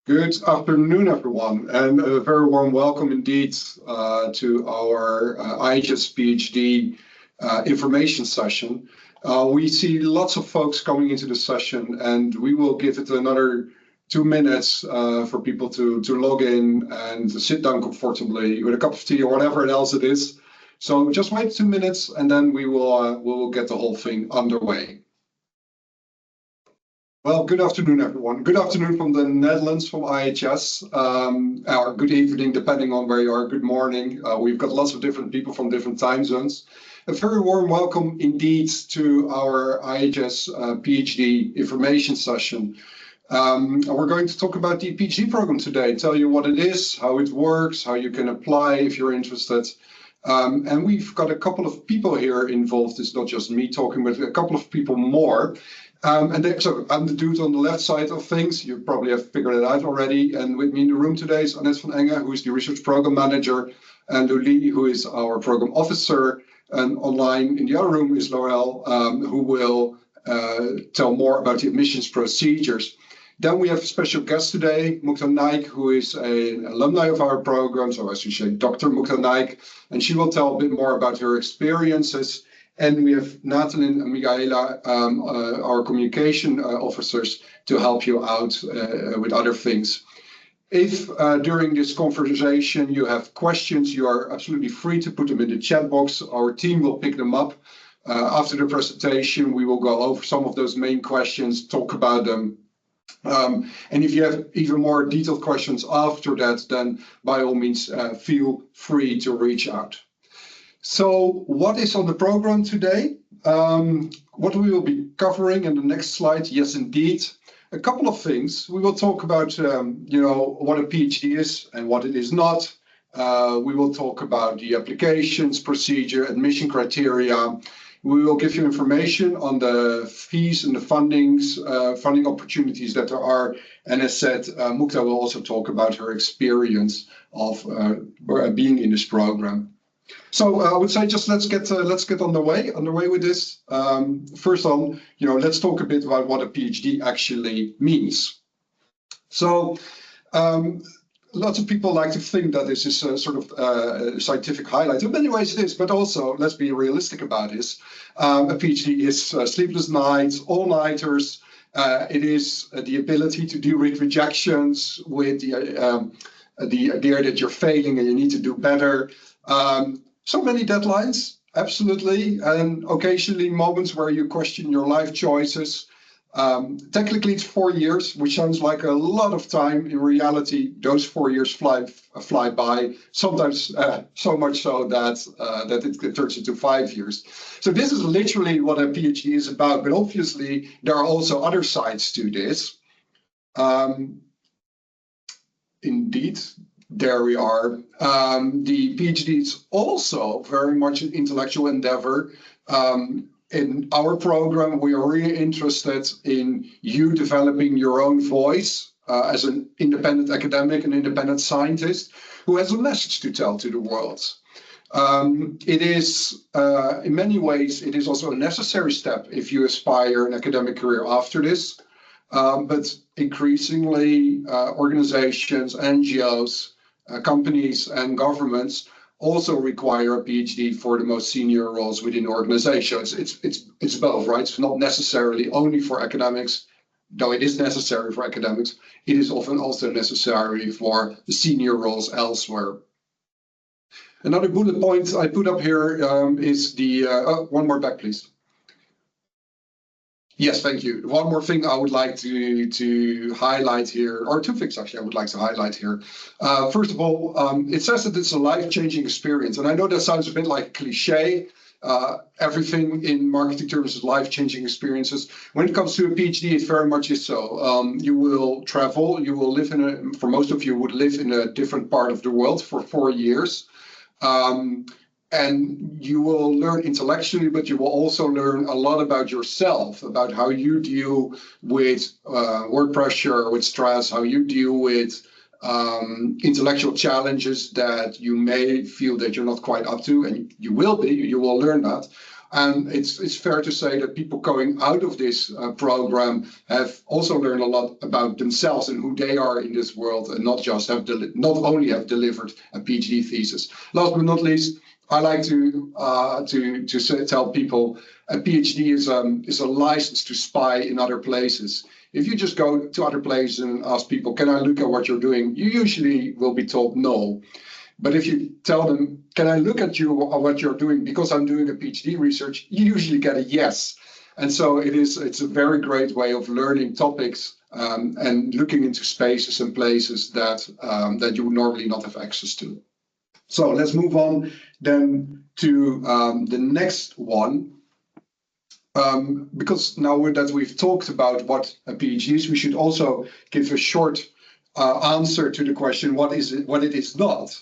Good afternoon, everyone, and a very warm welcome indeed to our IHS PhD information session. We see lots of folks coming into the session, and we will give it another 2 minutes for people to log in and to sit down comfortably with a cup of tea or whatever else it is. So just wait 2 minutes, and then we will get the whole thing underway. Well, good afternoon, everyone. Good afternoon from the Netherlands, from IHS, or good evening, depending on where you are. Good morning. We've got lots of different people from different time zones. A very warm welcome indeed to our IHS PhD information session. We're going to talk about the PhD program today, tell you what it is, how it works, how you can apply if you're interested. And we've got a couple of people here involved. It's not just me talking, but a couple of people more. So I'm the dude on the left side of things. You probably have figured it out already. And with me in the room today is Annette van Enge, who is the research program manager, and Lee, who is our program officer. And online in the other room is Laurel, who will tell more about the admissions procedures. Then we have a special guest today, Mukta Naik, who is an alumni of our program, so I should say Dr. Mukta Naik, and she will tell a bit more about her experiences. And we have Nathan and Michaela, our communication officers, to help you out with other things. If during this conversation you have questions, you are absolutely free to put them in the chat box. Our team will pick them up. After the presentation, we will go over some of those main questions, talk about them. And if you have even more detailed questions after that, then by all means, feel free to reach out. So what is on the program today? What we will be covering in the next slide? Yes, indeed. A couple of things. We will talk about, what a PhD is and what it is not. We will talk about the applications, procedure, admission criteria. We will give you information on the fees and the funding opportunities that there are. And as said, Mukta will also talk about her experience of being in this program. So I would say just let's get underway with this. First on, let's talk a bit about what a PhD actually means. So lots of people like to think that this is a sort of scientific highlight. In many ways it is, but also let's be realistic about this. A PhD is sleepless nights, all-nighters. It is the ability to deal with rejections, with the idea that you're failing and you need to do better. So many deadlines, absolutely, and occasionally moments where you question your life choices. Technically, it's 4 years, which sounds like a lot of time. In reality, those 4 years fly by. Sometimes so much so that it turns into 5 years. So this is literally what a PhD is about. But obviously, there are also other sides to this. Indeed. There we are. The PhD is also very much an intellectual endeavor. In our program, we are really interested in you developing your own voice as an independent academic, an independent scientist who has a message to tell to the world. It is, in many ways, it is also a necessary step if you aspire an academic career after this. But increasingly, organizations, NGOs, companies and governments also require a PhD for the most senior roles within organizations. It's both, right? It's not necessarily only for academics, though it is necessary for academics. It is often also necessary for the senior roles elsewhere. Another bullet point I put up here is the, one more back, please. Yes, thank you. One more thing I would like to highlight here, or two things actually I would like to highlight here. First of all, it says that it's a life-changing experience. And I know that sounds a bit like cliche. Everything in marketing terms is life-changing experiences. When it comes to a PhD, it very much is so. You will travel, you will live for most of you would live in a different part of the world for 4 years. And you will learn intellectually, but you will also learn a lot about yourself, about how you deal with work pressure, with stress, how you deal with intellectual challenges that you may feel that you're not quite up to, and you will learn that. And it's fair to say that people going out of this program have also learned a lot about themselves and who they are in this world, and not just not only have delivered a PhD thesis. Last but not least, I like to tell people a PhD is a license to spy in other places. If you just go to other places and ask people, can I look at what you're doing? You usually will be told no. But if you tell them, can I look at what you're doing because I'm doing a PhD research, you usually get a yes. And so it's a very great way of learning topics and looking into spaces and places that you would normally not have access to. So let's move on then to the next one. Because now that we've talked about what a PhD is, we should also give a short answer to the question, what it is not.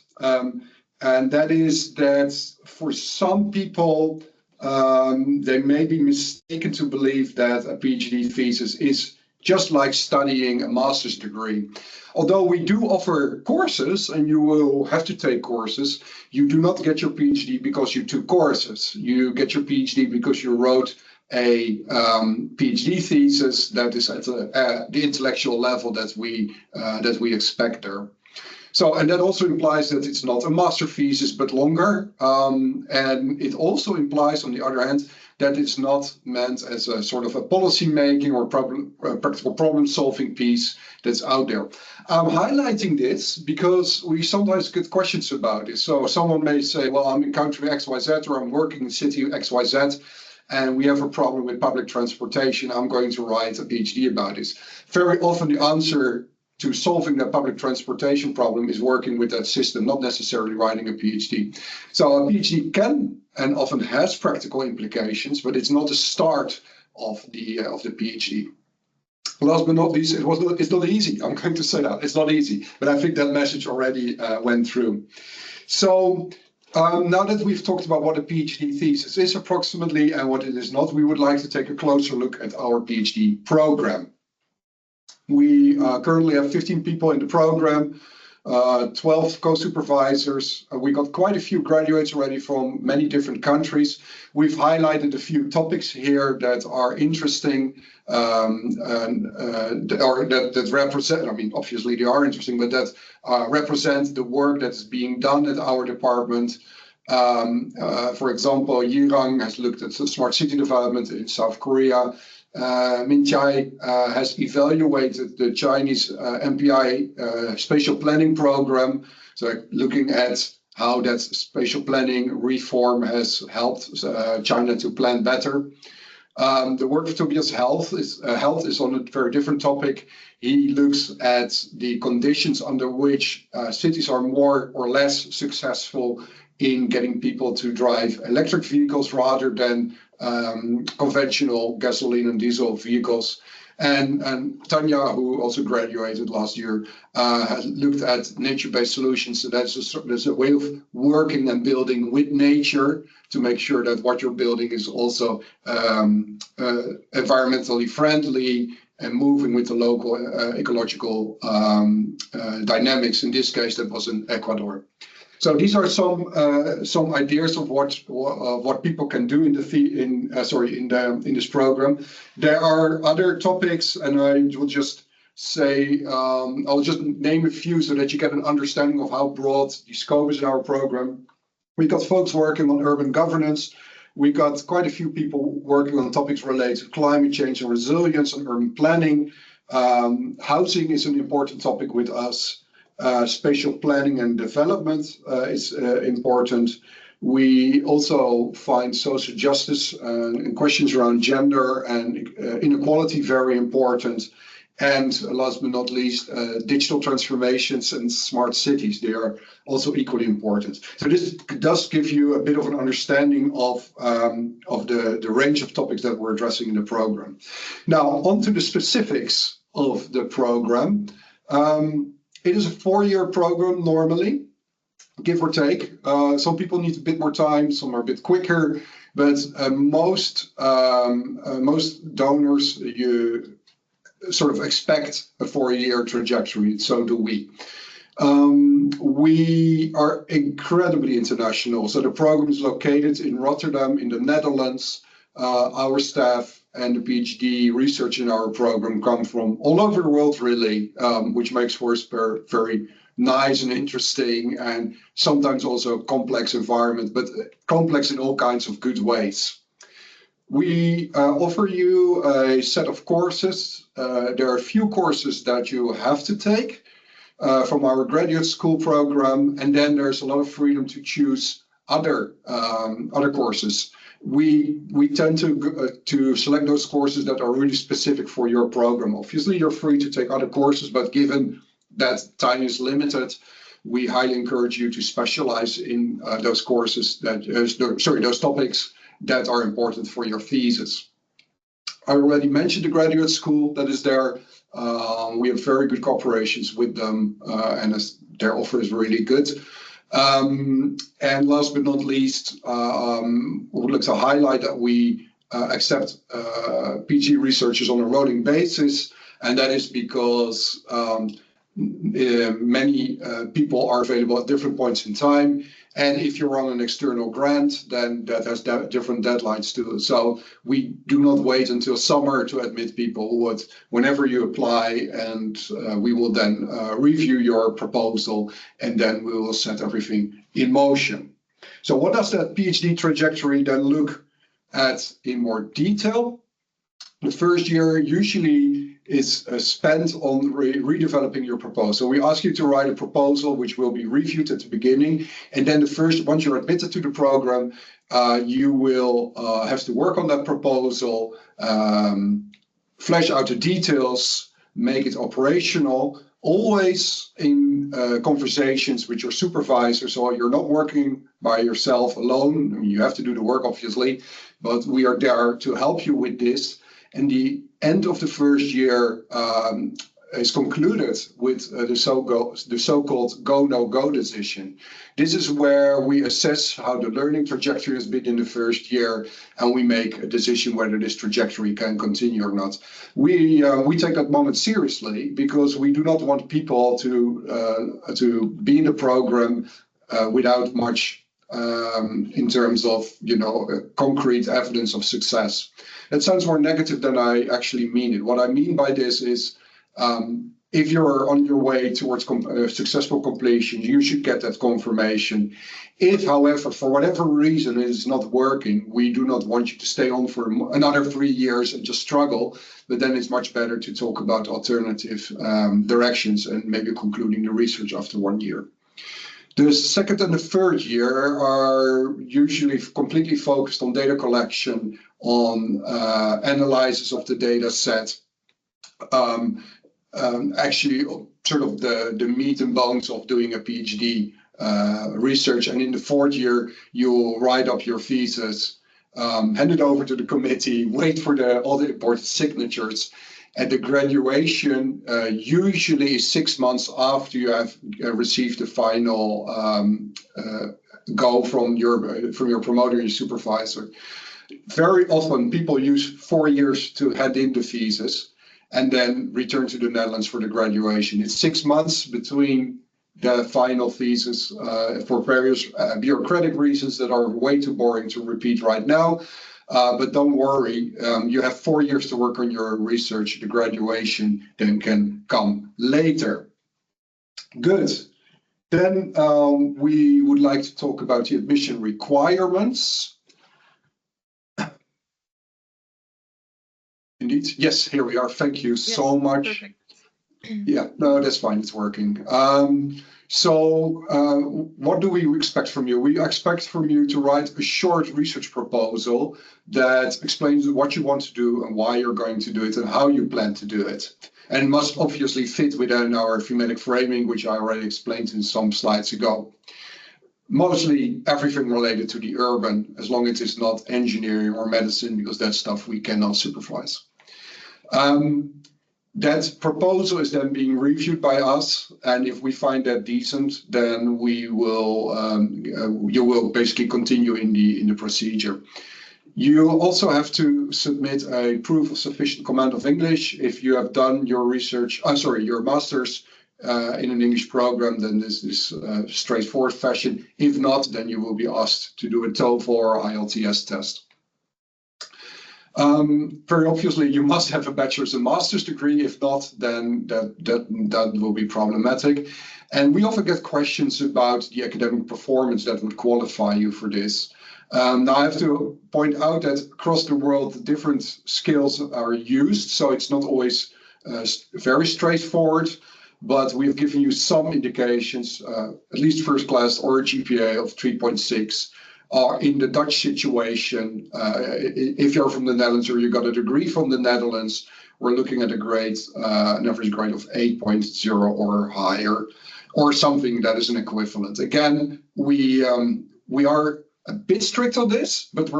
And that is that for some people, they may be mistaken to believe that a PhD thesis is just like studying a master's degree. Although we do offer courses, and you will have to take courses, you do not get your PhD because you took courses. You get your PhD because you wrote a PhD thesis that is at the intellectual level that we expect there. So, and that also implies that it's not a master thesis but longer, and it also implies, on the other hand, that it's not meant as a sort of a policy making or practical problem solving piece that's out there. I'm highlighting this because we sometimes get questions about this. So someone may say, well, I'm in country XYZ, or I'm working in city XYZ, and we have a problem with public transportation. I'm going to write a PhD about this. Very often the answer to solving the public transportation problem is working with that system, not necessarily writing a PhD. So a PhD can and often has practical implications, but it's not the start of the PhD. Last but not least, it's not easy. I'm going to say that it's not easy, but I think that message already went through. So now that we've talked about what a PhD thesis is approximately and what it is not, we would like to take a closer look at our PhD program. We currently have 15 people in the program, 12 co-supervisors. We got quite a few graduates already from many different countries. We've highlighted a few topics here that are interesting or that represent, I mean, obviously they are interesting, but that represent the work that is being done at our department. For example, Yirang has looked at the smart city development in South Korea. Min Chai has evaluated the Chinese MPI spatial planning program, so looking at how that spatial planning reform has helped China to plan better. The work of Tobias Health is on a very different topic. He looks at the conditions under which cities are more or less successful in getting people to drive electric vehicles rather than conventional gasoline and diesel vehicles. And Tanya, who also graduated last year, has looked at nature-based solutions. So there's a way of working and building with nature to make sure that what you're building is also environmentally friendly and moving with the local ecological dynamics. In this case, that was in Ecuador. So these are some ideas of what people can do in this program. There are other topics, and I will just say I'll just name a few so that you get an understanding of how broad the scope is in our program. We got folks working on urban governance. We got quite a few people working on topics related to climate change and resilience and urban planning. Housing is an important topic with us. Spatial planning and development is important. We also find social justice and questions around gender and inequality very important. And last but not least, digital transformations and smart cities, they are also equally important. So this does give you a bit of an understanding of the range of topics that we're addressing in the program. Now, on to the specifics of the program. It is a 4-year program normally, give or take. Some people need a bit more time, some are a bit quicker, but most donors, you sort of expect a 4-year trajectory, so do we. We are incredibly international. So the program is located in Rotterdam in the Netherlands. Our staff and the PhD research in our program come from all over the world, really, which makes for a very nice and interesting and sometimes also complex environment, but complex in all kinds of good ways. We offer you a set of courses. There are a few courses that you have to take from our graduate school program, and then there's a lot of freedom to choose other courses. We tend to select those courses that are really specific for your program. Obviously, you're free to take other courses, but given that time is limited, we highly encourage you to specialize in those courses those topics that are important for your thesis. I already mentioned the graduate school that is there. We have very good cooperations with them, and their offer is really good. And last but not least, we would like to highlight that we accept PhD researchers on a rolling basis, and that is because many people are available at different points in time. And if you're on an external grant, then that has different deadlines too. So we do not wait until summer to admit people. Whenever you apply, and we will then review your proposal, and then we will set everything in motion. So what does that PhD trajectory then look at in more detail? The first year usually is spent on redeveloping your proposal. We ask you to write a proposal which will be reviewed at the beginning, and then once you're admitted to the program, you will have to work on that proposal, flesh out the details, make it operational, always in conversations with your supervisor. So you're not working by yourself alone. I mean, you have to do the work, obviously, but we are there to help you with this. And the end of the first year is concluded with the so-called go-no-go decision. This is where we assess how the learning trajectory has been in the first year, and we make a decision whether this trajectory can continue or not. We take that moment seriously because we do not want people to be in the program without much in terms of concrete evidence of success. That sounds more negative than I actually mean it. What I mean by this is if you're on your way towards successful completion, you should get that confirmation. If, however, for whatever reason it is not working, we do not want you to stay on for another 3 years and just struggle, but then it's much better to talk about alternative directions and maybe concluding the research after 1 year. The second and the third year are usually completely focused on data collection, on analysis of the data set, actually sort of the meat and bones of doing a PhD research. And in the fourth year, you'll write up your thesis, hand it over to the committee, wait for all the important signatures. And the graduation usually is 6 months after you have received the final go from your promoter, your supervisor. Very often people use 4 years to hand in the thesis and then return to the Netherlands for the graduation. It's 6 months between the final thesis for various bureaucratic reasons that are way too boring to repeat right now. But don't worry, you have 4 years to work on your research. The graduation then can come later. Good. Then we would like to talk about the admission requirements. Indeed. Yes, here we are. Thank you so much. Perfect. Yeah, no, that's fine. It's working. What do we expect from you? We expect from you to write a short research proposal that explains what you want to do and why you're going to do it and how you plan to do it. And it must obviously fit within our thematic framing, which I already explained in some slides ago. Mostly everything related to the urban, as long as it's not engineering or medicine, because that's stuff we cannot supervise. That proposal is then being reviewed by us, and if we find that decent, then we will you will basically continue in the procedure. You also have to submit a proof of sufficient command of English if you have done your research, your master's in an English program, then this is straightforward fashion. If not, then you will be asked to do a TOEFL or IELTS test. Very obviously, you must have a bachelor's and master's degree. If not, then that will be problematic. And we often get questions about the academic performance that would qualify you for this. Now, I have to point out that across the world, different scales are used, so it's not always very straightforward, but we've given you some indications, at least first class or a GPA of 3.6. In the Dutch situation, if you're from the Netherlands or you got a degree from the Netherlands, we're looking at a grade, an average grade of 8.0 or higher, or something that is an equivalent. Again, we are a bit strict on this, but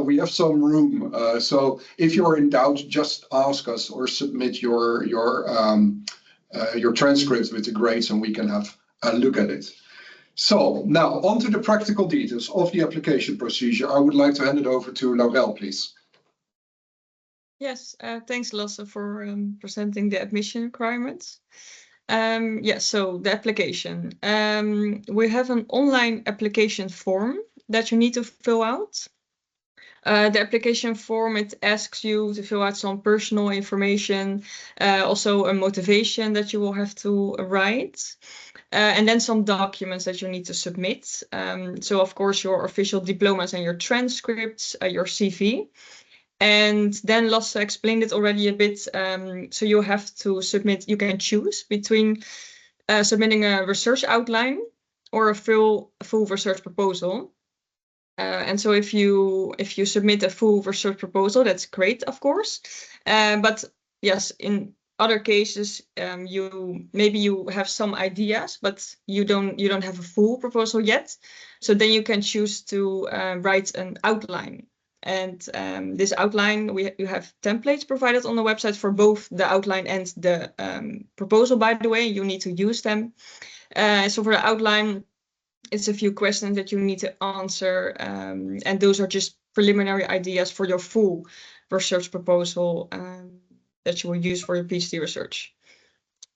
we have some room. So if you're in doubt, just ask us or submit your transcripts with the grades, and we can have a look at it. So now on to the practical details of the application procedure. I would like to hand it over to Laurel, please. Yes, thanks, Lasse, for presenting the admission requirements. So the application. We have an online application form that you need to fill out. The application form, it asks you to fill out some personal information, also a motivation that you will have to write, and then some documents that you need to submit. So of course your official diplomas and your transcripts, your CV. And then Lasse explained it already a bit. So you have to submit, you can choose between submitting a research outline or a full research proposal. And so if you submit a full research proposal, that's great, of course. But yes, in other cases, maybe you have some ideas, but you don't have a full proposal yet. So then you can choose to write an outline. And this outline, you have templates provided on the website for both the outline and the proposal, by the way. You need to use them. So for the outline, it's a few questions that you need to answer. And those are just preliminary ideas for your full research proposal that you will use for your PhD research.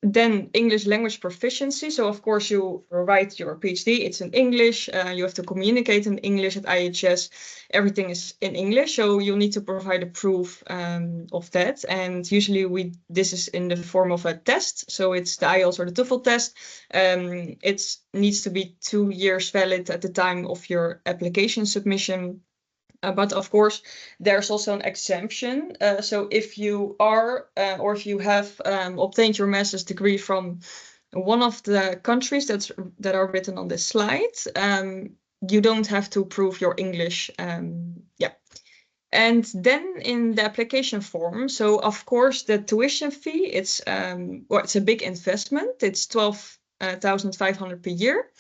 Then English language proficiency. So of course you write your PhD, it's in English. You have to communicate in English at IHS. Everything is in English, so you need to provide a proof of that. And usually this is in the form of a test. So it's the IELTS or the TOEFL test. It needs to be 2 years valid at the time of your application submission. But of course, there's also an exemption. So if you are or if you have obtained your master's degree from one of the countries that are written on this slide, you don't have to prove your English. And then in the application form, so of course the tuition fee, it's a big investment. It's 12,500 per year.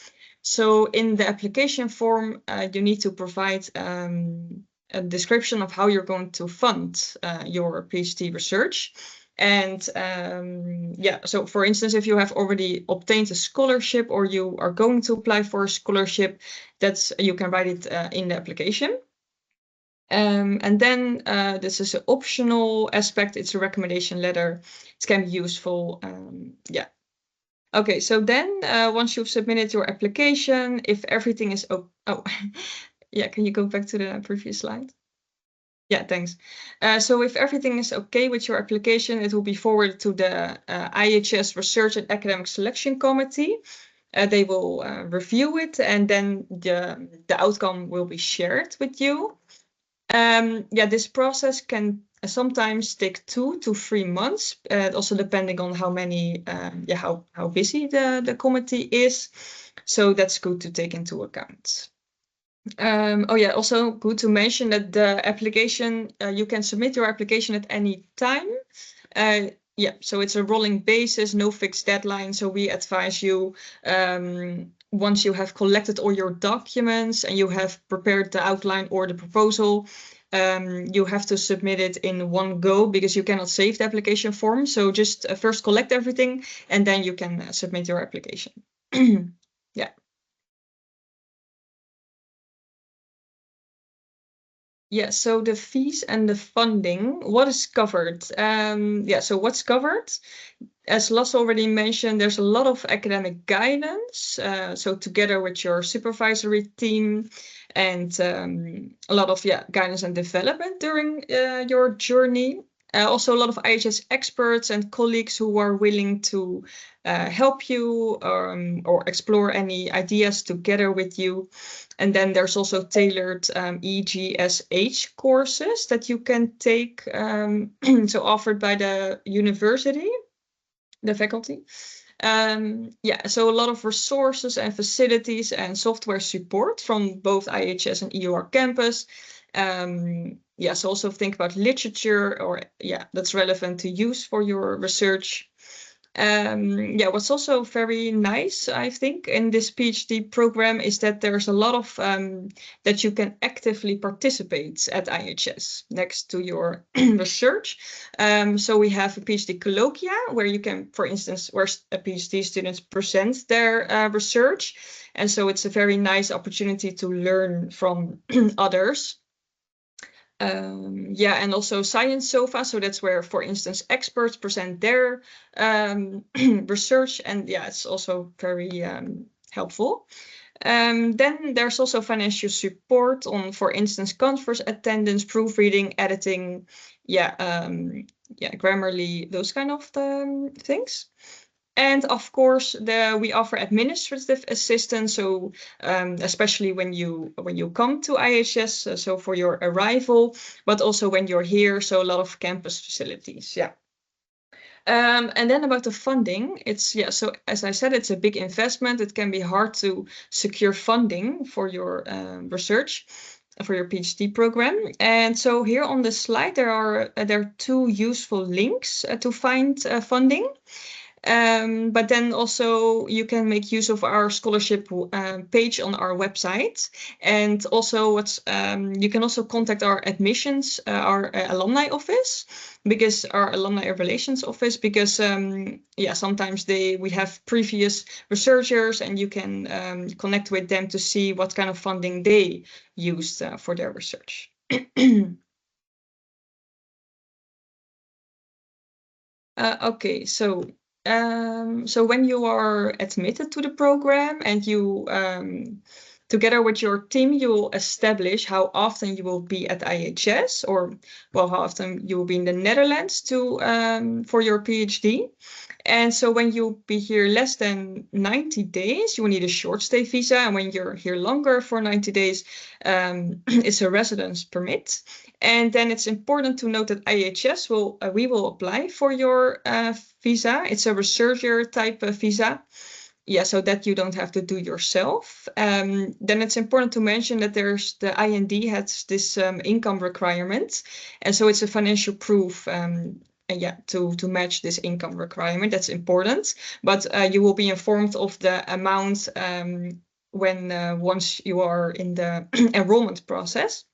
So in the application form, you need to provide a description of how you're going to fund your PhD research. And so for instance, if you have already obtained a scholarship or you are going to apply for a scholarship, you can write it in the application. And then this is an optional aspect. It's a recommendation letter. It can be useful. Okay, so then once you've submitted your application, if everything is can you go back to the previous slide? Yeah, thanks. So if everything is okay with your application, it will be forwarded to the IHS Research and Academic Selection Committee. They will review it, and then the outcome will be shared with you. This process can sometimes take 2 to 3 months, also depending on how many, how busy the committee is. So that's good to take into account. Also good to mention that the application, you can submit your application at any time. So it's a rolling basis, no fixed deadline. So we advise you, once you have collected all your documents and you have prepared the outline or the proposal, you have to submit it in one go because you cannot save the application form. So just first collect everything and then you can submit your application. So the fees and the funding, what is covered? So what's covered? as Lasse already mentioned, there's a lot of academic guidance. So together with your supervisory team and a lot of guidance and development during your journey. Also a lot of IHS experts and colleagues who are willing to help you or explore any ideas together with you. And then there's also tailored EGSH courses that you can take, so offered by the university, the faculty. So a lot of resources and facilities and software support from both IHS and EUR campus. So also think about literature or that's relevant to use for your research. What's also very nice, I think, in this PhD program is that there's a lot of that you can actively participate at IHS next to your research. So we have a PhD colloquia where you can, for instance, where PhD students present their research. And so it's a very nice opportunity to learn from others. And also science sofa. So that's where, for instance, experts present their research, and it's also very helpful. Then there's also financial support on, for instance, conference attendance, proofreading, editing, Grammarly, those kind of things. And of course, we offer administrative assistance. So especially when you come to IHS, so for your arrival, but also when you're here. So a lot of campus facilities. And then about the funding, so as I said, it's a big investment. It can be hard to secure funding for your research, for your PhD program. And so here on the slide, there are 2 useful links to find funding. But then also you can make use of our scholarship page on our website. And also you can also contact our admissions, our alumni office, because our alumni relations office, because sometimes we have previous researchers and you can connect with them to see what kind of funding they used for their research. Okay, so when you are admitted to the program and you, together with your team, you will establish how often you will be at IHS, or how often you will be in the Netherlands for your PhD. And so when you'll be here less than 90 days, you will need a short stay visa. And when you're here longer for 90 days, it's a residence permit. And then it's important to note that IHS we will apply for your visa. It's a researcher type of visa. So that you don't have to do yourself. Then it's important to mention that there's the IND has this income requirement. And so it's a financial proof to match this income requirement. That's important. But you will be informed of the amount when once you are in the enrollment process.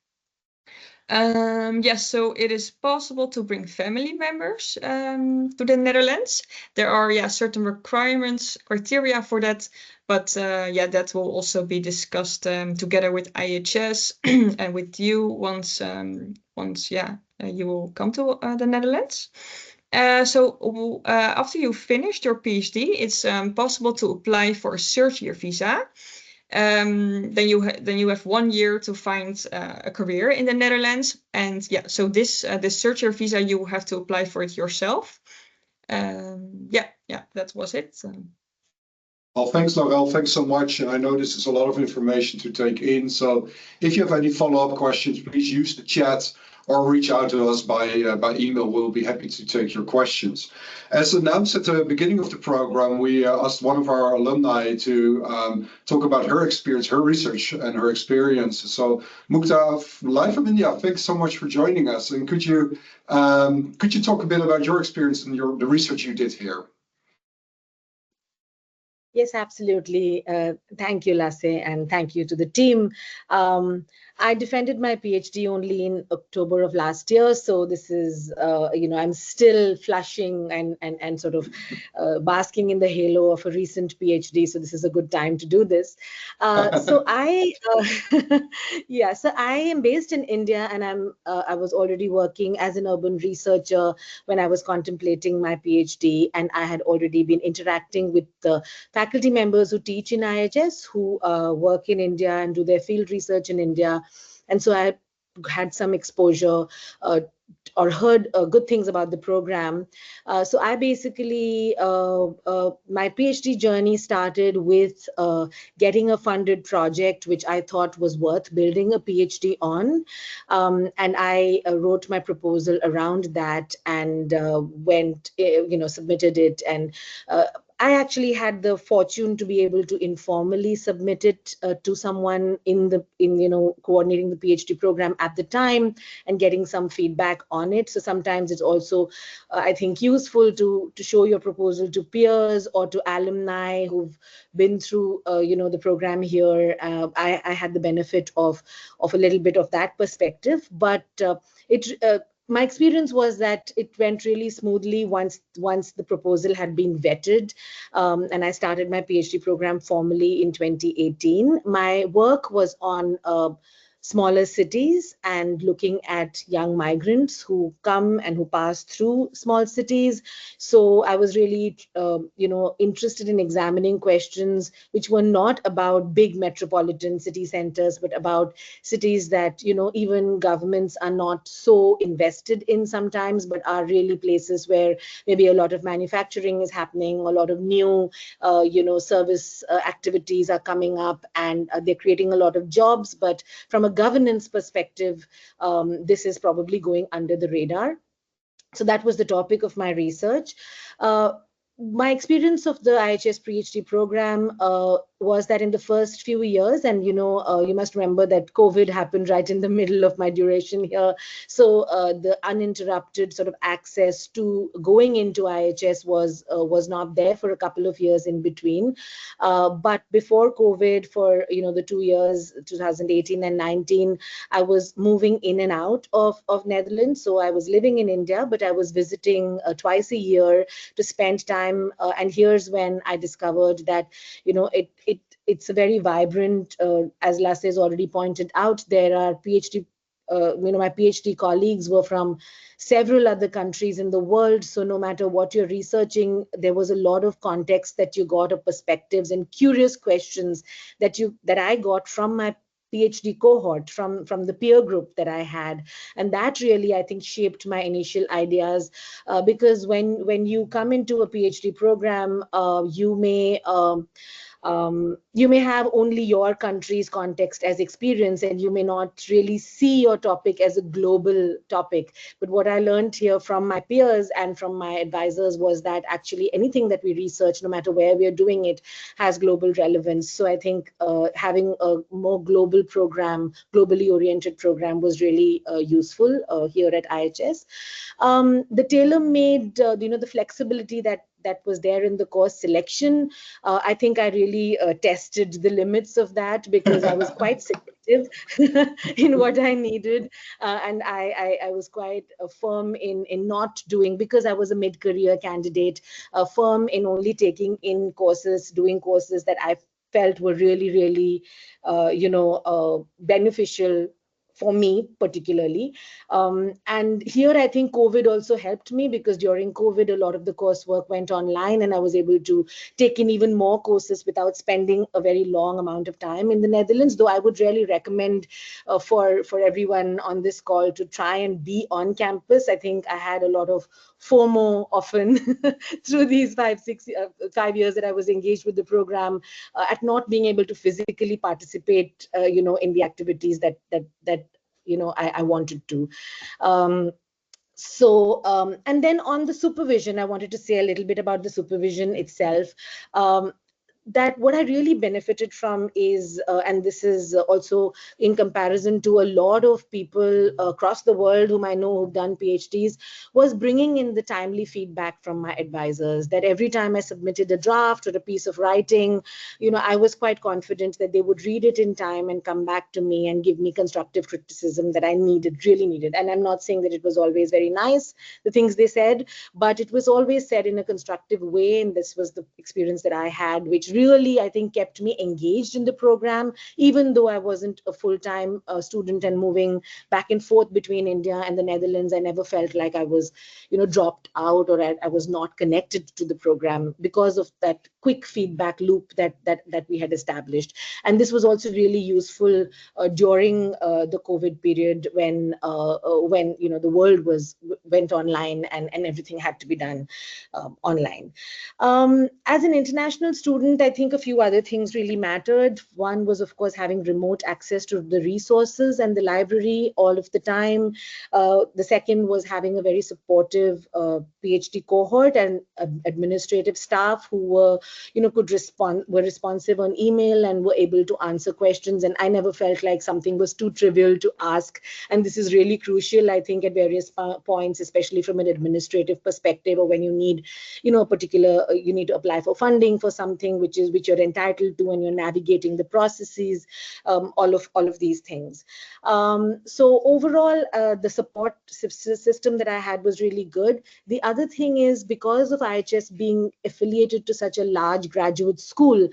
So it is possible to bring family members to the Netherlands. There are certain criteria for that, but that will also be discussed together with IHS and with you once you will come to the Netherlands. So after you finished your PhD, it's possible to apply for a third year visa. Then you have 1 year to find a career in the Netherlands, and so this third year visa, you have to apply for it yourself. That was it. Well, thanks, Laurel. Thanks so much. And I know this is a lot of information to take in. So if you have any follow-up questions, please use the chat or reach out to us by email. We'll be happy to take your questions. As announced at the beginning of the program, we asked one of our alumni to talk about her experience, her research, and her experience. So Mukta, live from India, thanks so much for joining us. And could you talk a bit about your experience and the research you did here? Yes, absolutely. Thank you, Lasse, and thank you to the team. I defended my PhD only in October of last year, so this is, I'm still flushing and sort of basking in the halo of a recent PhD. So this is a good time to do this. Yeah, so I am based in India, and I was already working as an urban researcher when I was contemplating my PhD, and I had already been interacting with the faculty members who teach in IHS, who work in India and do their field research in India. And so I had some exposure or heard good things about the program. So I basically, my PhD journey started with getting a funded project, which I thought was worth building a PhD on. And I wrote my proposal around that and submitted it. And I actually had the fortune to be able to informally submit it to someone in coordinating the PhD program at the time and getting some feedback on it. So sometimes it's also, I think, useful to show your proposal to peers or to alumni who've been through, the program here. I had the benefit of a little bit of that perspective, but my experience was that it went really smoothly once the proposal had been vetted, and I started my PhD program formally in 2018. My work was on smaller cities and looking at young migrants who come and who pass through small cities. So I was really, interested in examining questions which were not about big metropolitan city centers, but about cities that, even governments are not so invested in sometimes, but are really places where maybe a lot of manufacturing is happening, a lot of new, service activities are coming up, and they're creating a lot of jobs. But from a governance perspective, this is probably going under the radar. So that was the topic of my research. My experience of the IHS PhD program was that in the first few years, and you must remember that COVID happened right in the middle of my duration here. So the uninterrupted sort of access to going into IHS was not there for a couple of years in between. But before COVID, for the 2 years, 2018 and 19, I was moving in and out of Netherlands. So I was living in India, but I was visiting twice a year to spend time. And here's when I discovered that, it's a very vibrant, as Lasse has already pointed out, there are PhD, my PhD colleagues were from several other countries in the world. So no matter what you're researching, there was a lot of context that you got, of perspectives and curious questions that I got from my PhD cohort, from the peer group that I had. And that really, I think, shaped my initial ideas, because when you come into a PhD program, you may have only your country's context as experience, and you may not really see your topic as a global topic. But what I learned here from my peers and from my advisors was that actually anything that we research, no matter where we are doing it, has global relevance. So I think having a more global program, globally oriented program, was really useful here at IHS. The tailor-made, the flexibility that was there in the course selection, I think I really tested the limits of that, because I was quite selective in what I needed, and I was quite firm in not doing, because I was a mid-career candidate, firm in only taking in courses, doing courses that I felt were really, really, beneficial for me particularly. And here I think COVID also helped me, because during COVID, a lot of the coursework went online, and I was able to take in even more courses without spending a very long amount of time in the Netherlands. Though I would really recommend for everyone on this call to try and be on campus. I think I had a lot of FOMO often through these 5 years that I was engaged with the program, at not being able to physically participate, in the activities that I wanted to. And then on the supervision, I wanted to say a little bit about the supervision itself. that what I really benefited from is, and this is also in comparison to a lot of people across the world whom I know who've done PhDs, was bringing in the timely feedback from my advisors, that every time I submitted a draft or a piece of writing, I was quite confident that they would read it in time and come back to me and give me constructive criticism that I really needed. And I'm not saying that it was always very nice, the things they said, but it was always said in a constructive way. And this was the experience that I had, which really, I think, kept me engaged in the program, even though I wasn't a full-time student and moving back and forth between India and the Netherlands. I never felt like I was, dropped out, or I was not connected to the program because of that quick feedback loop that we had established. And this was also really useful during the COVID period when the world went online and everything had to be done online. As an international student, I think a few other things really mattered. One was, of course, having remote access to the resources and the library all of the time. The second was having a very supportive PhD cohort and administrative staff who were responsive on email and were able to answer questions. And I never felt like something was too trivial to ask. And this is really crucial, I think, at various points, especially from an administrative perspective, or when you need, you need to apply for funding for something which you're entitled to, and you're navigating the processes, all of these things. So overall, the support system that I had was really good. The other thing is, because of IHS being affiliated to such a large graduate school,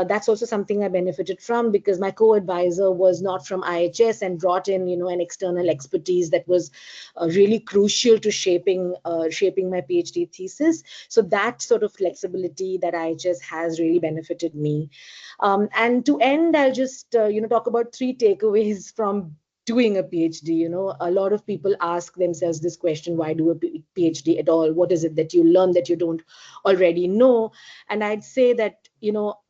that's also something I benefited from, because my co-advisor was not from IHS and brought in, an external expertise that was really crucial to shaping my PhD thesis. So that sort of flexibility that IHS has really benefited me. And to end, I'll just talk about 3 takeaways from doing a PhD. A lot of people ask themselves this question: why do a PhD at all? What is it that you learn that you don't already know? And I'd say that,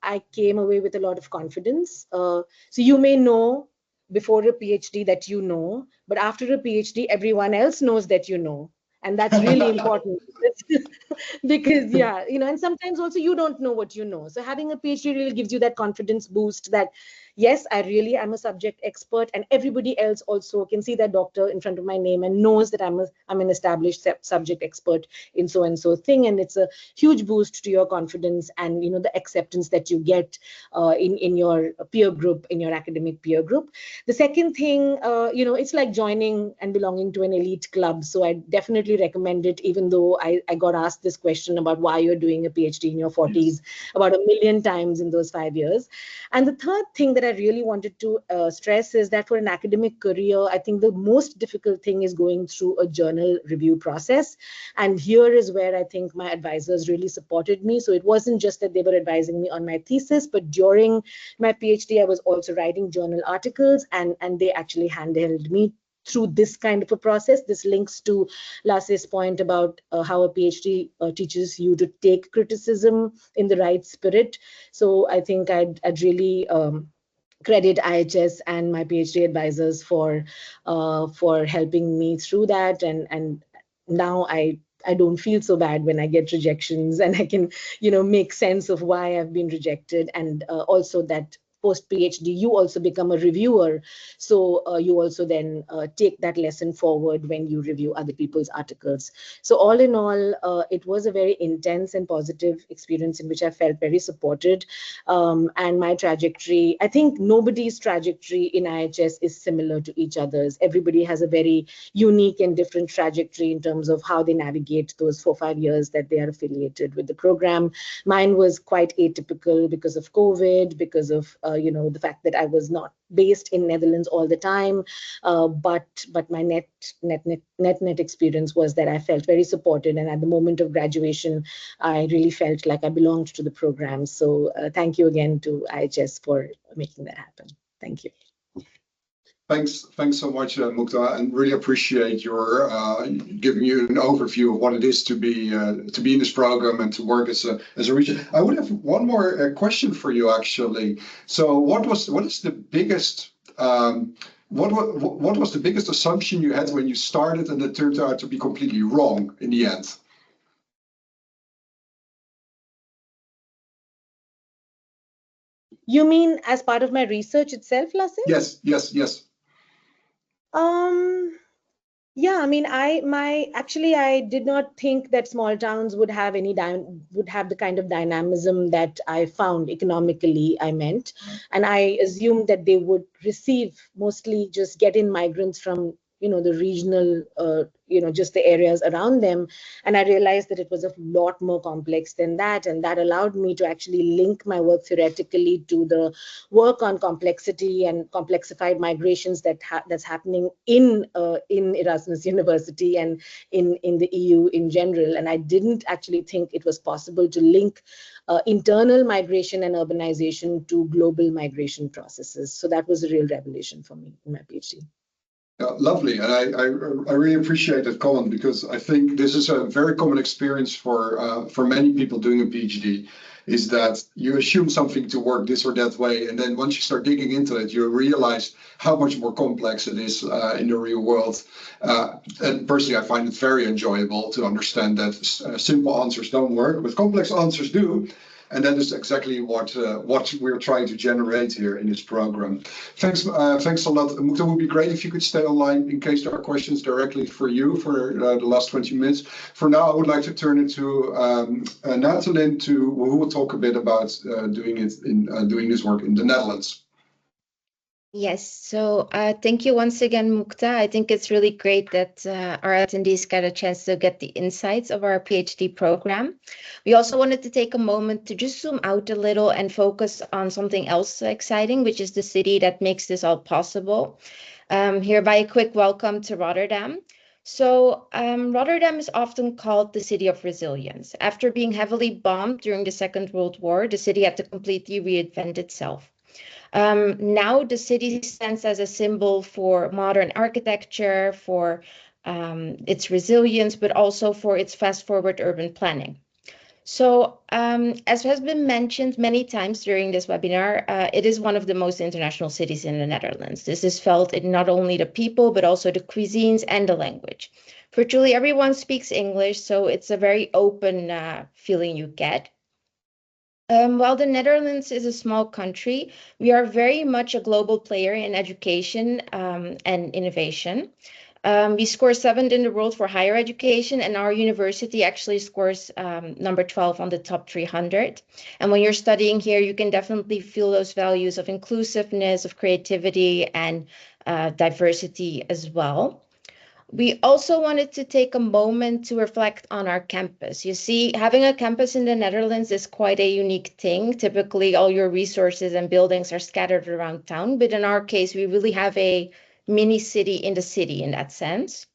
I came away with a lot of confidence. So you may know before a PhD that you know, but after a PhD, everyone else knows that you know. And that's really important. Because and sometimes also you don't know what you know. So having a PhD really gives you that confidence boost that, yes, I really am a subject expert, and everybody else also can see that doctor in front of my name and knows that I'm an established subject expert in so and so thing. And it's a huge boost to your confidence and the acceptance that you get in your peer group, in your academic peer group. The second thing, it's like joining and belonging to an elite club. So I definitely recommend it, even though I got asked this question about why you're doing a PhD in your 40s yes, about 1 million times in those 5 years. And the third thing that I really wanted to stress is that for an academic career, I think the most difficult thing is going through a journal review process. And here is where I think my advisors really supported me. So it wasn't just that they were advising me on my thesis, but during my PhD, I was also writing journal articles, and they actually handheld me through this kind of a process. This links to Lasse's point about how a PhD teaches you to take criticism in the right spirit. So I think I'd really credit IHS and my PhD advisors for helping me through that. And now I don't feel so bad when I get rejections, and I can, make sense of why I've been rejected. And also that post PhD, you also become a reviewer. So you also then take that lesson forward when you review other people's articles. So all in all, it was a very intense and positive experience in which I felt very supported. And my trajectory, I think nobody's trajectory in IHS is similar to each other's. Everybody has a very unique and different trajectory in terms of how they navigate those 4-5 years that they are affiliated with the program. Mine was quite atypical because of COVID, because of the fact that I was not based in Netherlands all the time, but my net experience was that I felt very supported, and at the moment of graduation, I really felt like I belonged to the program. So thank you again to IHS for making that happen. Thank you. Thanks so much, Mukta, and really appreciate your giving you an overview of what it is to be in this program and to work as a region. I would have one more question for you, actually. So, what is the biggest what was the biggest assumption you had when you started, and it turned out to be completely wrong in the end? You mean as part of my research itself, Lasse? Yes, yes, yes. Yeah, I mean, I did not think that small towns would have the kind of dynamism that I found economically, I meant. And I assumed that they would receive mostly just get-in migrants from, the regional, just the areas around them. And I realized that it was a lot more complex than that. And that allowed me to actually link my work theoretically to the work on complexity and complexified migrations that's happening in Erasmus University and in the EU in general. And I didn't actually think it was possible to link internal migration and urbanization to global migration processes. So that was a real revelation for me in my PhD. Lovely, and I really appreciate that comment, because I think this is a very common experience for many people doing a PhD, is that you assume something to work this or that way, and then once you start digging into it, you realize how much more complex it is in the real world. And personally, I find it very enjoyable to understand that simple answers don't work, but complex answers do. And that is exactly what we're trying to generate here in this program. Thanks a lot. Mukta, it would be great if you could stay online in case there are questions directly for you for the last 20 minutes. For now, I would like to turn it to Nathalie, who will talk a bit about doing this work in the Netherlands. Yes, so thank you once again, Mukta. I think it's really great that our attendees got a chance to get the insights of our PhD program. We also wanted to take a moment to just zoom out a little and focus on something else exciting, which is the city that makes this all possible. Hereby a quick welcome to Rotterdam. So Rotterdam is often called the city of resilience. After being heavily bombed during the Second World War, the city had to completely reinvent itself. Now the city stands as a symbol for modern architecture, for its resilience, but also for its fast-forward urban planning. So as has been mentioned many times during this webinar, it is one of the most international cities in the Netherlands. This is felt in not only the people, but also the cuisines and the language. Virtually everyone speaks English, so it's a very open feeling you get. While the Netherlands is a small country, we are very much a global player in education and innovation. We score 7th in the world for higher education, and our university actually scores number 12 on the top 300. And when you're studying here, you can definitely feel those values of inclusiveness, of creativity, and diversity as well. We also wanted to take a moment to reflect on our campus. You see, having a campus in the Netherlands is quite a unique thing. Typically, all your resources and buildings are scattered around town, but in our case, we really have a mini city in the city in that sense.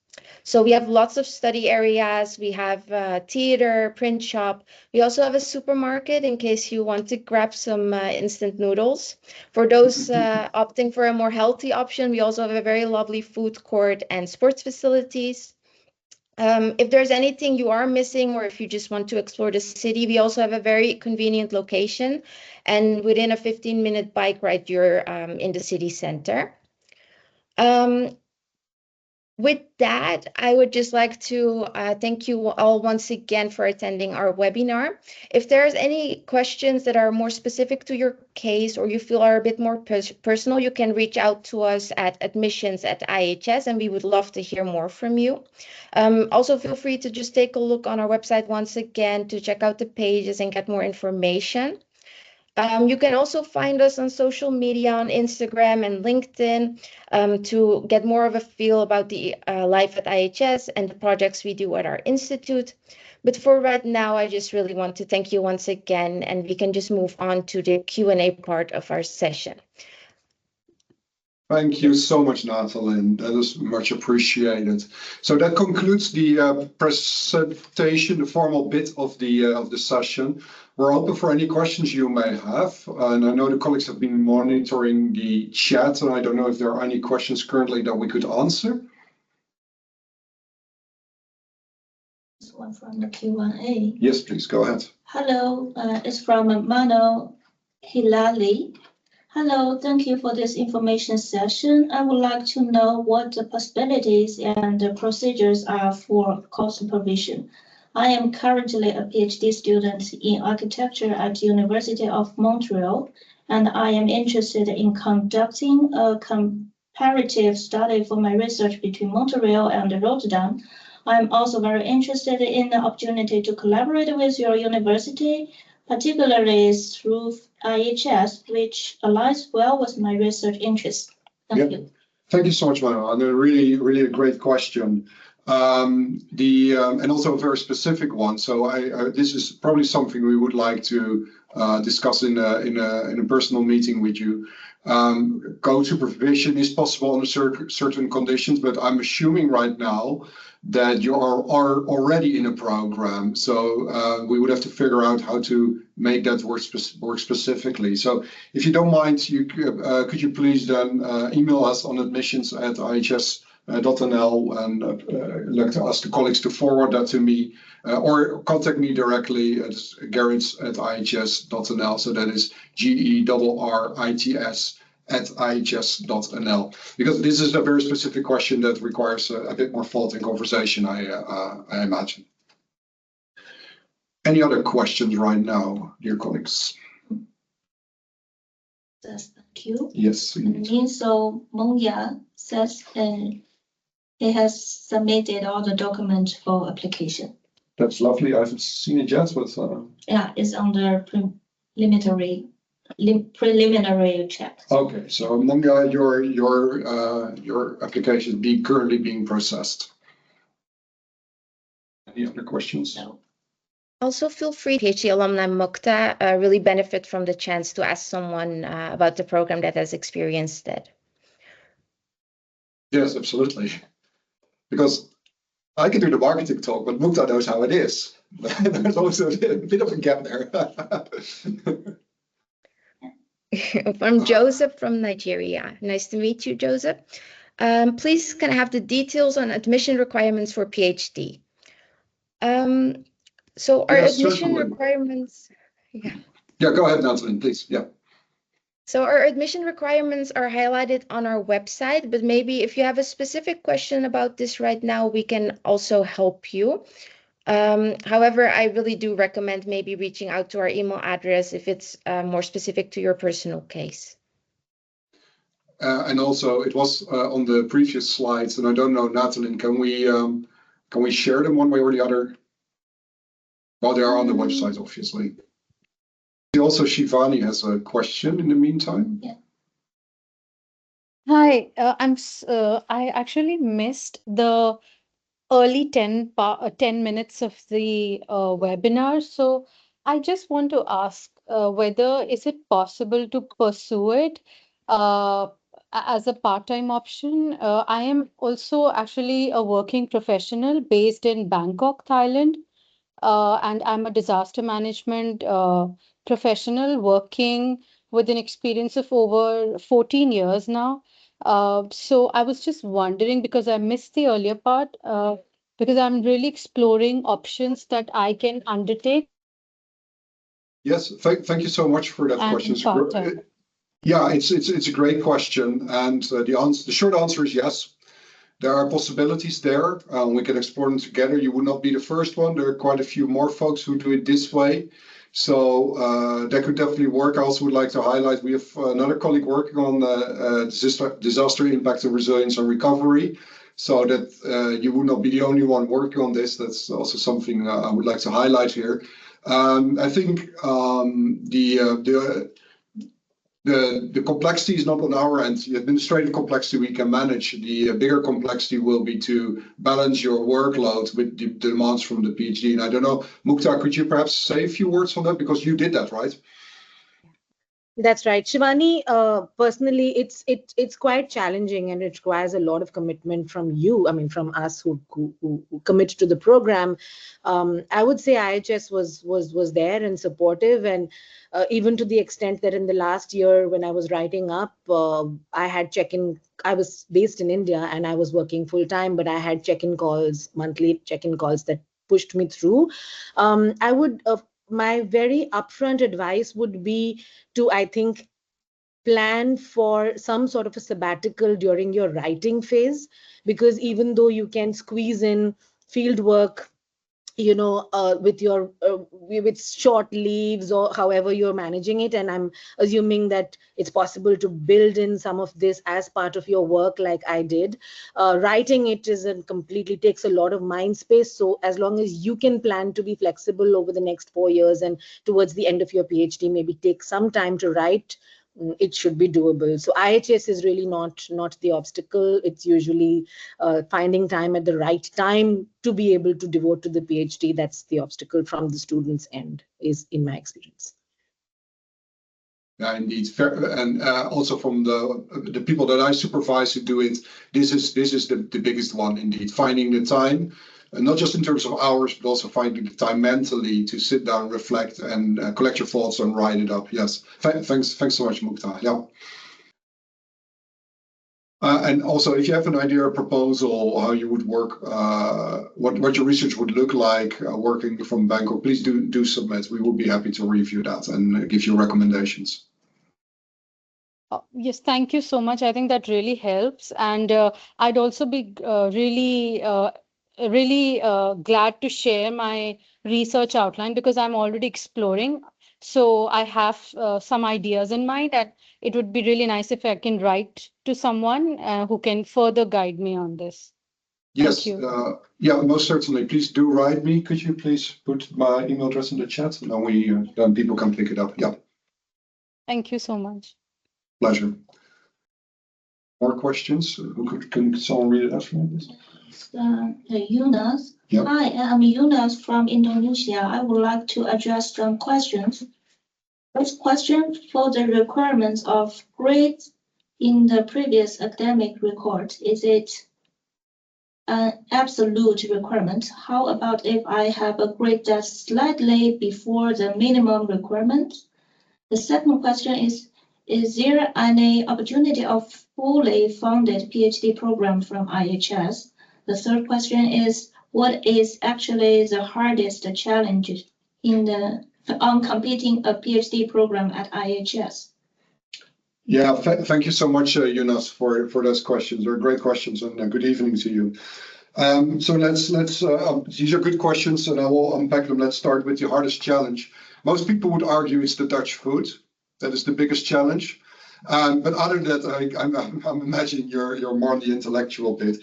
So we have lots of study areas, we have theater, print shop. We also have a supermarket in case you want to grab some instant noodles. For those opting for a more healthy option, we also have a very lovely food court and sports facilities. If there's anything you are missing, or if you just want to explore the city, we also have a very convenient location. And within a 15-minute bike ride, you're in the city center. With that, I would just like to thank you all once again for attending our webinar. If there's any questions that are more specific to your case, or you feel are a bit more personal, you can reach out to us at admissions@IHS, and we would love to hear more from you. Also, feel free to just take a look on our website once again to check out the pages and get more information. You can also find us on social media, on Instagram and LinkedIn, to get more of a feel about the life at IHS and the projects we do at our institute. But for right now, I just really want to thank you once again, and we can just move on to the Q&A part of our session. Thank you so much, Nathalie. That is much appreciated. So that concludes the presentation, the formal bit of the session. We're open for any questions you may have, and I know the colleagues have been monitoring the chat, and I don't know if there are any questions currently that we could answer. This one from the Q&A. Yes, please go ahead. Hello, it's from Mano Hilali. Hello, thank you for this information session. I would like to know what the possibilities and the procedures are for course supervision. I am currently a PhD student in architecture at the University of Montreal, and I am interested in conducting a comparative study for my research between Montreal and Rotterdam. I'm also very interested in the opportunity to collaborate with your university, particularly through IHS, which aligns well with my research interests. Thank you. Thank you so much, Manuel. And a really a great question. And also a very specific one. So this is probably something we would like to discuss in a personal meeting with you. Co-supervision is possible under certain conditions, but I'm assuming right now that you are already in a program. So we would have to figure out how to make that work specifically. So if you don't mind, could you please then email us on admissions@ihs.nl and like to ask the colleagues to forward that to me, or contact me directly at gerrits@ihs.nl. So that is GERRITS@ihs.nl, because this is a very specific question that requires a bit more thought and conversation, I imagine. Any other questions right now, dear colleagues? Yes, thank you. Yes. So Mongya says he has submitted all the documents for application. That's lovely. I haven't seen it yet, but yeah, it's under preliminary check. Okay, so Mongya, your application is currently being processed. Any other questions? No. Also, feel free, PhD alumni Mukta, really benefit from the chance to ask someone about the program that has experienced it. Yes, absolutely. Because I can do the marketing talk, but Mukta knows how it is. There's also a bit of a gap there. From Joseph from Nigeria. Nice to meet you, Joseph. Please can I have the details on admission requirements for PhD? So our admission requirements. Yeah, go ahead, Natalie, please. Yeah. So our admission requirements are highlighted on our website, but maybe if you have a specific question about this right now, we can also help you. However, I really do recommend maybe reaching out to our email address if it's more specific to your personal case. And also, it was on the previous slides, and I don't know, Natalie, can we share them one way or the other? Well, they are on the website, obviously. Also, Shivani has a question in the meantime. Yeah. Hi, I actually missed the early 10 minutes of the webinar. So I just want to ask whether is it possible to pursue it as a part-time option? I am also actually a working professional based in Bangkok, Thailand. And I'm a disaster management professional working with an experience of over 14 years now. So I was just wondering, because I missed the earlier part, because I'm really exploring options that I can undertake. Yes, thank you so much for that question. Yeah, it's a great question, and the short answer is yes. There are possibilities there. We can explore them together. You would not be the first one. There are quite a few more folks who do it this way. So that could definitely work. I also would like to highlight, we have another colleague working on disaster impact and resilience and recovery. So that you would not be the only one working on this. That's also something I would like to highlight here. I think the complexity is not on our end. The administrative complexity we can manage. The bigger complexity will be to balance your workload with the demands from the PhD. And I don't know, Mukta, could you perhaps say a few words on that? Because you did that, right? That's right. Shivani, personally, it's quite challenging and it requires a lot of commitment from you. I mean, from us who commit to the program. I would say IHS was there and supportive, and even to the extent that in the last year when I was writing up, I had check-in. I was based in India and I was working full time, but I had check-in calls, monthly check-in calls that pushed me through. I would. My very upfront advice would be to, I think, plan for some sort of a sabbatical during your writing phase, because even though you can squeeze in field work with short leaves or however you're managing it. And I'm assuming that it's possible to build in some of this as part of your work, like I did. Writing it completely takes a lot of mind space. So as long as you can plan to be flexible over the next 4 years and towards the end of your PhD, maybe take some time to write, it should be doable. So IHS is really not the obstacle. It's usually finding time at the right time to be able to devote to the PhD. That's the obstacle from the student's end, is in my experience. Yeah, indeed. And also from the people that I supervise who do it, this is the biggest one, indeed. Finding the time, not just in terms of hours, but also finding the time mentally to sit down, reflect, and collect your thoughts and write it up. Yes, thanks so much, Mukta. Yeah. And also, if you have an idea or proposal how you would work, what your research would look like working from Bangkok, please do submit. We will be happy to review that and give you recommendations. Yes, thank you so much. I think that really helps. And I'd also be really glad to share my research outline, because I'm already exploring. So I have some ideas in mind, and it would be really nice if I can write to someone who can further guide me on this. Yes, Thank you. yeah, most certainly. Please do write me. Could you please put my email address in the chat, and then people can pick it up. Yeah. Thank you so much. Pleasure. More questions? Can someone read it out for me, please? Yunus. Yep. Hi, I'm Yunus from Indonesia. I would like to address some questions. First question, for the requirements of grades in the previous academic record, is it an absolute requirement? How about if I have a grade that's slightly before the minimum requirement? The second question is there any opportunity of fully funded PhD program from IHS? The third question is, what is actually the hardest challenge on completing a PhD program at IHS? Yeah, thank you so much, Yunus, for those questions. They're great questions, and good evening to you. So let's these are good questions, and I will unpack them. Let's start with the hardest challenge. Most people would argue it's the Dutch food. That is the biggest challenge. But other than that, I'm imagining you're more on the intellectual bit.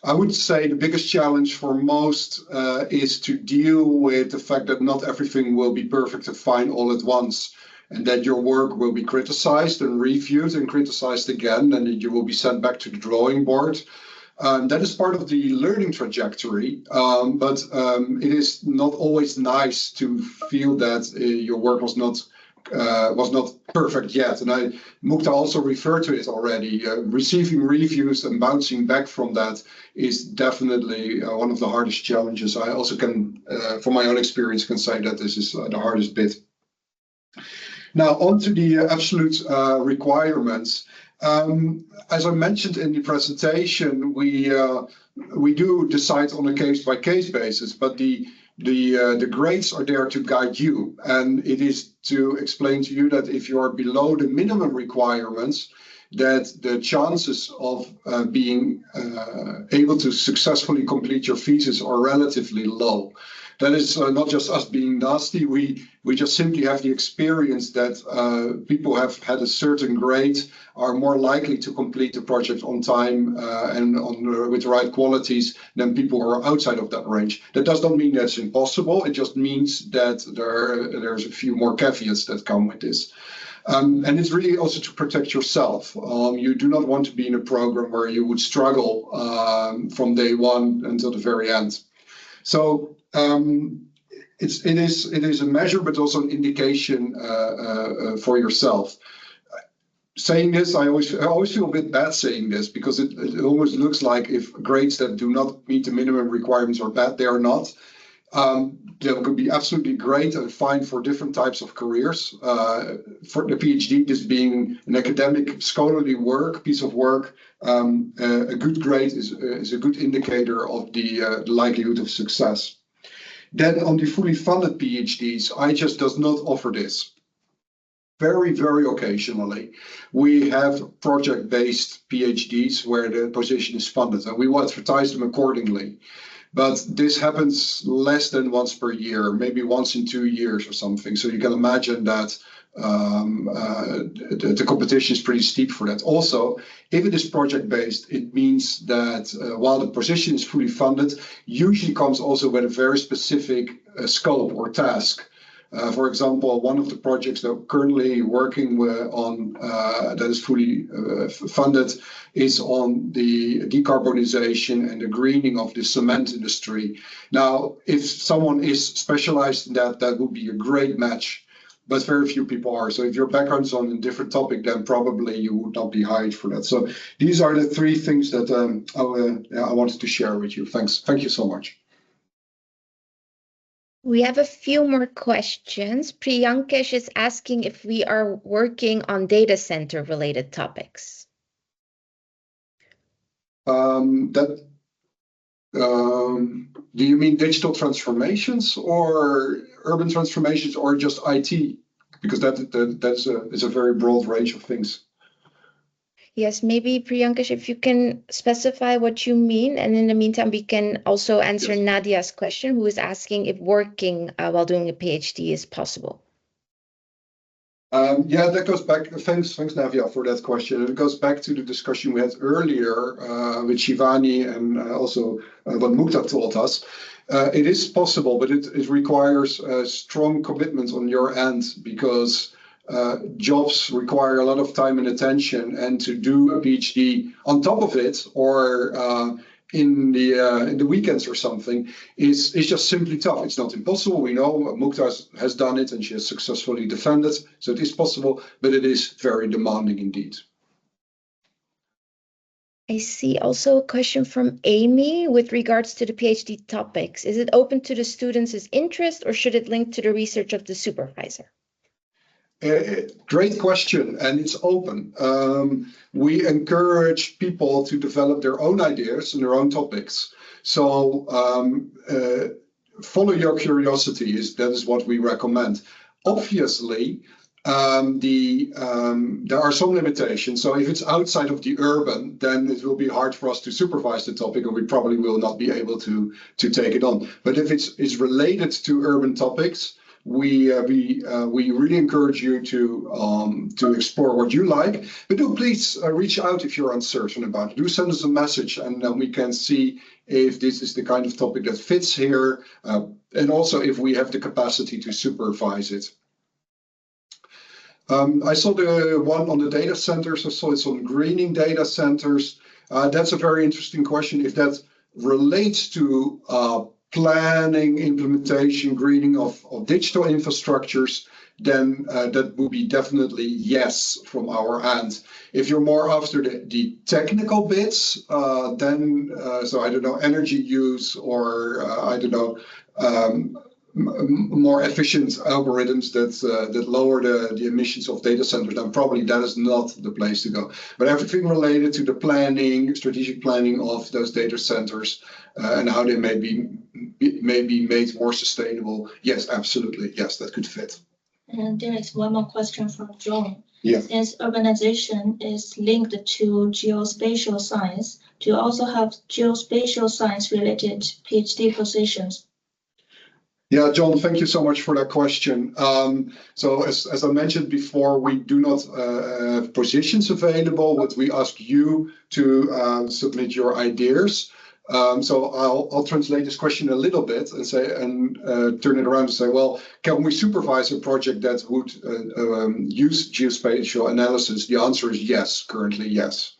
I would say the biggest challenge for most is to deal with the fact that not everything will be perfect and fine all at once, and that your work will be criticized and reviewed and criticized again, and that you will be sent back to the drawing board. That is part of the learning trajectory, but it is not always nice to feel that your work was not perfect yet. And Mukta also referred to it already. Receiving reviews and bouncing back from that is definitely one of the hardest challenges. I also can, from my own experience, can say that this is the hardest bit. Now, on to the absolute requirements. As I mentioned in the presentation, we do decide on a case-by-case basis, but the grades are there to guide you, and it is to explain to you that if you are below the minimum requirements, that the chances of being able to successfully complete your thesis are relatively low. That is not just us being nasty. We just simply have the experience that people have had a certain grade are more likely to complete the project on time and with the right qualities than people who are outside of that range. That does not mean that's impossible. It just means that there's a few more caveats that come with this. And it's really also to protect yourself. You do not want to be in a program where you would struggle from day one until the very end. So it is a measure, but also an indication for yourself. Saying this, I always feel a bit bad saying this, because it almost looks like if grades that do not meet the minimum requirements are bad, they are not. They could be absolutely great and fine for different types of careers. For the PhD, this being an academic scholarly piece of work, a good grade is a good indicator of the likelihood of success. Then on the fully funded PhDs, IHS does not offer this. Very, very occasionally, we have project-based PhDs where the position is funded, and we will advertise them accordingly. But this happens less than once per year, maybe once in 2 years or something. So you can imagine that the competition is pretty steep for that. Also, if it is project-based, it means that while the position is fully funded, usually comes also with a very specific scope or task. For example, one of the projects that we're currently working on that is fully funded is on the decarbonization and the greening of the cement industry. Now, if someone is specialized in that, that would be a great match, but very few people are. So if your background is on a different topic, then probably you would not be hired for that. So these are the 3 things that I wanted to share with you. Thanks. Thank you so much. We have a few more questions. Priyankesh is asking if we are working on data center related topics. Do you mean digital transformations or urban transformations or just IT? Because that is a very broad range of things. Yes, maybe Priyankesh, if you can specify what you mean, and in the meantime, we can also answer Nadia's question, who is asking if working while doing a PhD is possible. Yeah, that goes back. Thanks, Navia, for that question. It goes back to the discussion we had earlier with Shivani and also what Mukta told us. It is possible, but it requires a strong commitment on your end because jobs require a lot of time and attention, and to do a PhD on top of it or in the weekends or something is just simply tough. It's not impossible. We know Mukta has done it and she has successfully defended, so it is possible, but it is very demanding indeed. I see also a question from Amy with regards to the PhD topics. Is it open to the students' interest or should it link to the research of the supervisor? Great question, and it's open. We encourage people to develop their own ideas and their own topics. So follow your curiosity, that is what we recommend. Obviously, there are some limitations. So if it's outside of the urban, then it will be hard for us to supervise the topic, and we probably will not be able to take it on. But if it's related to urban topics, we really encourage you to explore what you like, but do please reach out if you're uncertain about it. Do send us a message, and we can see if this is the kind of topic that fits here, and also if we have the capacity to supervise it. I saw the one on the data centers. I saw it's on greening data centers. That's a very interesting question. If that relates to planning, implementation, greening of digital infrastructures, then that would be definitely yes from our end. If you're more after the technical bits, then, so I don't know, energy use or I don't know, more efficient algorithms that lower the emissions of data centers, then probably that is not the place to go. But everything related to the planning, strategic planning of those data centers and how they may be made more sustainable, yes, absolutely, yes, that could fit. And there is one more question from John. Yeah. Since urbanization is linked to geospatial science, do you also have geospatial science related PhD positions? Yeah, John, thank you so much for that question. So as I mentioned before, we do not have positions available, but we ask you to submit your ideas. So I'll translate this question a little bit and say turn it around and say, well, can we supervise a project that would use geospatial analysis? The answer is yes, currently yes.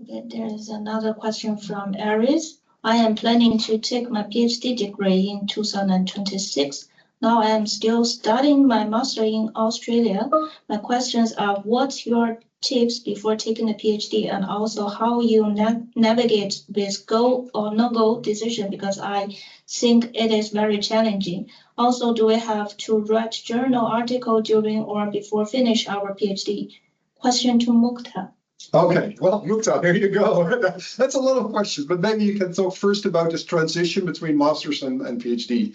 Okay, there is another question from Aries. I am planning to take my PhD degree in 2026. Now I am still studying my master in Australia. My questions are, what's your tips before taking a PhD, and also how you navigate with go or no-go decision, because I think it is very challenging. Also, do we have to write journal article during or before finish our PhD? Question to Mukta. Okay, well, Mukta, there you go. That's a lot of questions, but maybe you can talk first about this transition between master's and PhD.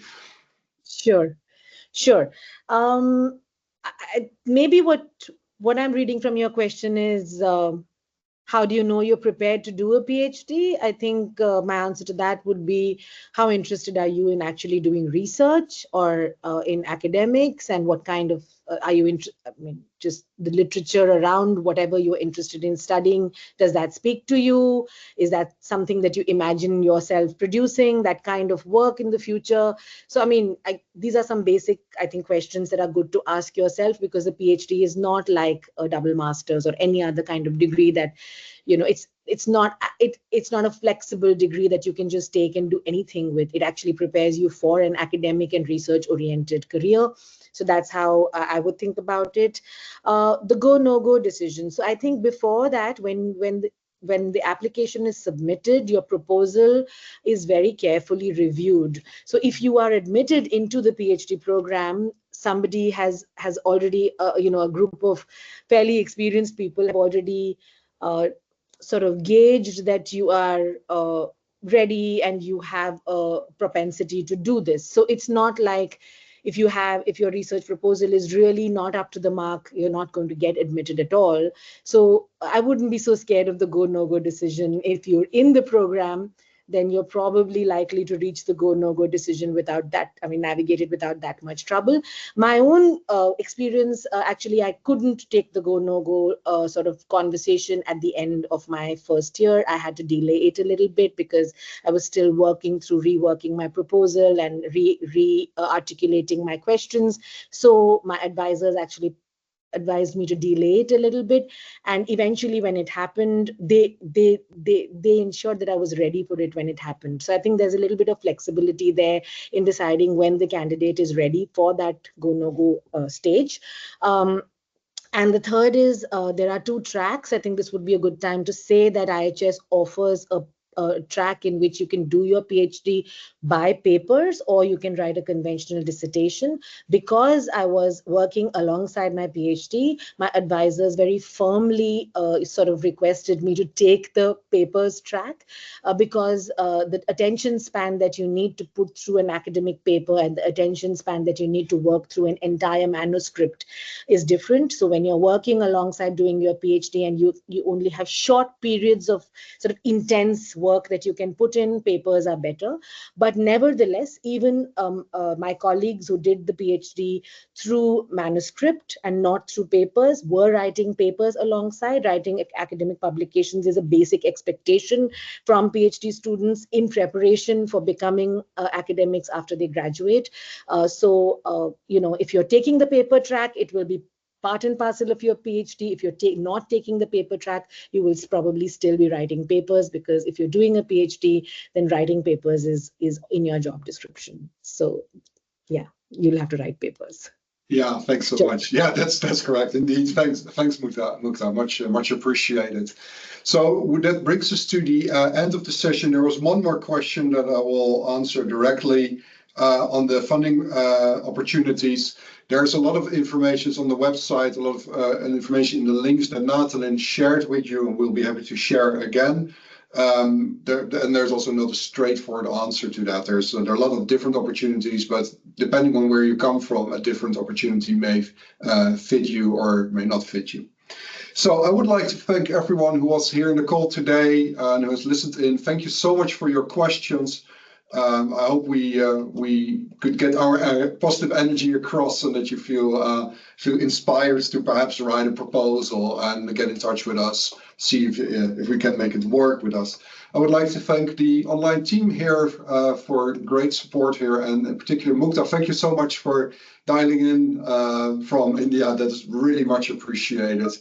Sure. Maybe what I'm reading from your question is how do you know you're prepared to do a PhD? I think my answer to that would be, how interested are you in actually doing research or in academics, and what kind of are you I mean, just the literature around whatever you're interested in studying, does that speak to you? Is that something that you imagine yourself producing, that kind of work in the future? So, I mean, these are some basic, I think, questions that are good to ask yourself, because a PhD is not like a double master's or any other kind of degree that, you know, it's not a flexible degree that you can just take and do anything with. It actually prepares you for an academic and research oriented career. So that's how I would think about it. The go, no go decision. So I think before that, when the application is submitted, your proposal is very carefully reviewed. So if you are admitted into the PhD program, somebody has already, you know, a group of fairly experienced people have already sort of gauged that you are ready and you have a propensity to do this. So it's not like if your research proposal is really not up to the mark, you're not going to get admitted at all. So I wouldn't be so scared of the go, no go decision. If you're in the program, then you're probably likely to reach the go, no go decision without that, I mean, navigate it without that much trouble. My own experience, actually, I couldn't take the go, no go sort of conversation at the end of my first year. I had to delay it a little bit because I was still reworking my proposal and articulating my questions. So my advisors actually advised me to delay it a little bit, and eventually when it happened, they ensured that I was ready for it when it happened. So I think there's a little bit of flexibility there in deciding when the candidate is ready for that go no go stage. And the third is there are 2 tracks. I think this would be a good time to say that IHS offers a track in which you can do your PhD by papers, or you can write a conventional dissertation. Because I was working alongside my PhD, my advisors very firmly sort of requested me to take the papers track, because the attention span that you need to put through an academic paper and the attention span that you need to work through an entire manuscript is different. So when you're working alongside doing your PhD and you only have short periods of sort of intense work that you can put in, papers are better. But nevertheless, even my colleagues who did the PhD through manuscript and not through papers were writing papers alongside. Writing academic publications is a basic expectation from PhD students in preparation for becoming academics after they graduate. So you know, if you're taking the paper track, it will be part and parcel of your PhD. If you're not taking the paper track, you will probably still be writing papers, because if you're doing a PhD, then writing papers is in your job description. So yeah, you'll have to write papers. Yeah, thanks so much. Yeah, that's correct indeed. Thanks, Mukta. Much appreciated. So that brings us to the end of the session. There was one more question that I will answer directly on the funding opportunities. There's a lot of information on the website, a lot of information in the links that Nathalie shared with you, and we'll be happy to share again. And there's also not a straightforward answer to that. There are a lot of different opportunities, but depending on where you come from, a different opportunity may fit you or may not fit you. So I would like to thank everyone who was here in the call today and who has listened in. Thank you so much for your questions. I hope we could get our positive energy across, so that you feel inspired to perhaps write a proposal and get in touch with us, see if we can make it work with us. I would like to thank the online team here for great support here, and in particular Mukta, thank you so much for dialing in from India. That's really much appreciated.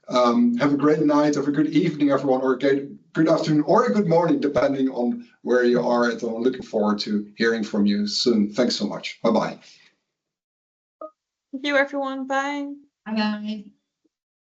Have a great night, have a good evening, everyone, or a good afternoon or a good morning, depending on where you are. And I'm looking forward to hearing from you soon. Thanks so much. Bye-bye. Thank you, everyone. Bye. Bye-bye.